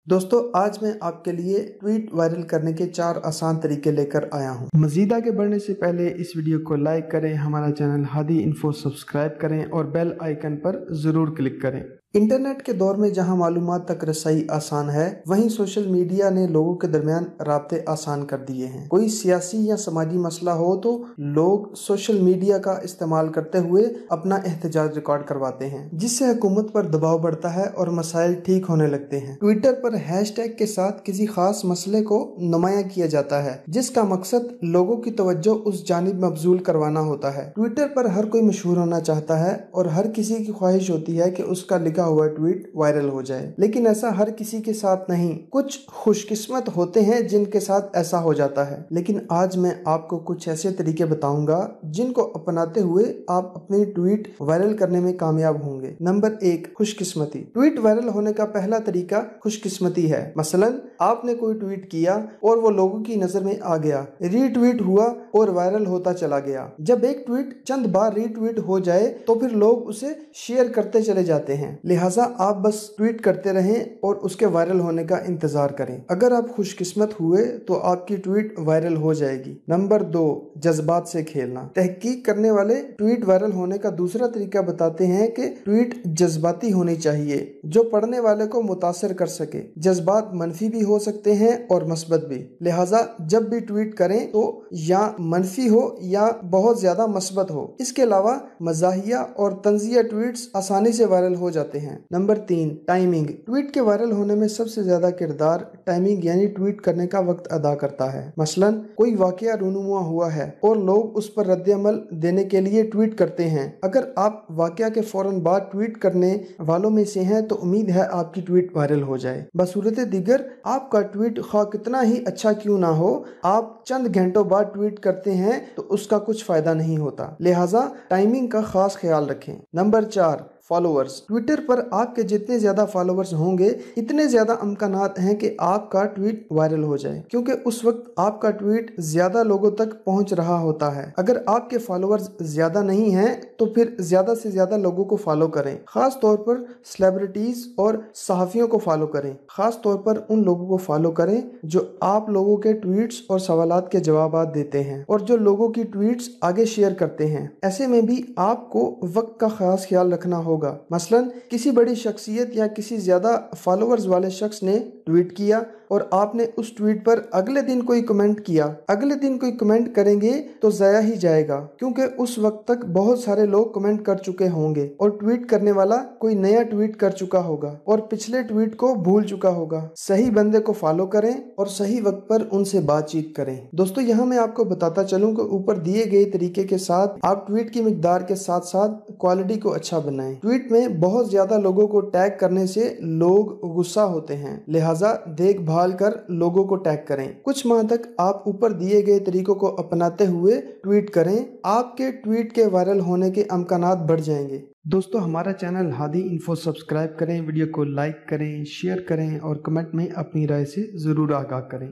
दोस्तों आज मैं आपके लिए ट्वीट वायरल करने के 4 आसान तरीके लेकर आया हूं। मजीद आगे बढ़ने से पहले इस वीडियो को लाइक करें, हमारा चैनल हादी इन्फो सब्सक्राइब करें और बेल आइकन पर जरूर क्लिक करें। इंटरनेट के दौर में जहां मालूमात तक रसाई आसान है, वहीं सोशल मीडिया ने लोगों के दरमियान राब्ते आसान कर दिए हैं। कोई सियासी या समाजी मसला हो तो लोग सोशल मीडिया का इस्तेमाल करते हुए अपना एहतजाज रिकॉर्ड करवाते हैं, जिससे हुकूमत पर दबाव बढ़ता है और मसाइल ठीक होने लगते हैं। ट्विटर पर हैशटैग के साथ किसी खास मसले को नुमाया किया जाता है, जिसका मकसद लोगों की तवज्जो उस जानिब मबजूल करवाना होता है। ट्विटर पर हर कोई मशहूर होना चाहता है और हर किसी की ख्वाहिश होती है कि उसका हुआ ट्वीट वायरल हो जाए, लेकिन ऐसा हर किसी के साथ नहीं। कुछ खुशकिस्मत होते हैं जिनके साथ ऐसा हो जाता है। लेकिन आज मैं आपको कुछ ऐसे तरीके बताऊंगा जिनको अपनाते हुए आप अपनी ट्वीट वायरल करने में कामयाब होंगे। नंबर 1, खुशकिस्मती। ट्वीट वायरल होने का पहला तरीका खुशकिस्मती है। मसलन आपने कोई ट्वीट किया और वो लोगों की नजर में आ गया, रीट्वीट हुआ और वायरल होता चला गया। जब एक ट्वीट चंद बार रीट्वीट हो जाए तो फिर लोग उसे शेयर करते चले जाते हैं। लिहाजा आप बस ट्वीट करते रहें और उसके वायरल होने का इंतजार करें। अगर आप खुशकिस्मत हुए तो आपकी ट्वीट वायरल हो जाएगी। नंबर 2, जज्बात से खेलना। तहकीक करने वाले ट्वीट वायरल होने का दूसरा तरीका बताते हैं कि ट्वीट जज्बाती होनी चाहिए, जो पढ़ने वाले को मुतासिर कर सके। जज्बात मनफी भी हो सकते हैं और मस्बत भी। लिहाजा जब भी ट्वीट करें तो या मनफी हो या बहुत ज्यादा मस्बत हो। इसके अलावा मजाहिया और तंजिया ट्वीट्स आसानी से वायरल हो जाते हैं। Number 3, timing. ट्वीट के वायरल होने में सबसे ज्यादा किरदार टाइमिंग यानी ट्वीट करने का वक्त अदा करता है। मसलन कोई वाकया रूनुमा हुआ है और लोग उस पर रद्द-ए-अमल देने के लिए ट्वीट करते हैं। अगर आप वाकया के फौरन बाद ट्वीट करने वालों में से हैं तो उम्मीद है आपकी ट्वीट वायरल हो जाए। बसूरत दीगर आपका ट्वीट खा कितना ही अच्छा क्यों ना हो, आप चंद घंटों बाद ट्वीट करते हैं तो उसका कुछ फायदा नहीं होता। लिहाजा टाइमिंग का खास ख्याल रखें। Number 4, followers. ट्विटर पर आपके जितने ज्यादा फॉलोअर्स होंगे इतने ज्यादा अमकानात हैं कि आपका ट्वीट वायरल हो जाए, क्योंकि उस वक्त आपका ट्वीट ज्यादा लोगों तक पहुंच रहा होता है। अगर आपके फॉलोअर्स ज्यादा नहीं हैं तो फिर ज्यादा से ज्यादा लोगों को फॉलो करें। खास तौर पर सेलिब्रिटीज और सहाफियों को फॉलो करें। खास तौर पर उन लोगों को फॉलो करें जो आप लोगों के ट्वीट्स और सवालात के जवाब देते हैं और जो लोगों की ट्वीट्स आगे शेयर करते हैं। ऐसे में भी आपको वक्त का खास ख्याल रखना होगा। मसलन किसी बड़ी शख्सियत या किसी ज्यादा फॉलोअर्स वाले शख्स ने ट्वीट किया और आपने उस ट्वीट पर अगले दिन कोई कमेंट किया। अगले दिन कोई कमेंट करेंगे तो जाया ही जाएगा, क्योंकि उस वक्त तक बहुत सारे लोग कमेंट कर चुके होंगे और ट्वीट करने वाला कोई नया ट्वीट कर चुका होगा और पिछले ट्वीट को भूल चुका होगा। सही बंदे को फॉलो करें और सही वक्त पर उनसे बातचीत करें। दोस्तों यहाँ मैं आपको बताता चलूं कि ऊपर दिए गए तरीके के साथ आप ट्वीट की मिकदार के साथ साथ क्वालिटी को अच्छा बनाएं। ट्वीट में बहुत ज्यादा लोगों को टैग करने से लोग गुस्सा होते हैं, लिहाजा देखभाल कर लोगों को टैग करें। कुछ माह तक आप ऊपर दिए गए तरीकों को अपनाते हुए ट्वीट करें, आपके ट्वीट के वायरल होने के अमकानात बढ़ जाएंगे। दोस्तों हमारा चैनल हादी इन्फो सब्सक्राइब करें, वीडियो को लाइक करें, शेयर करें और कमेंट में अपनी राय से जरूर आगाह करें।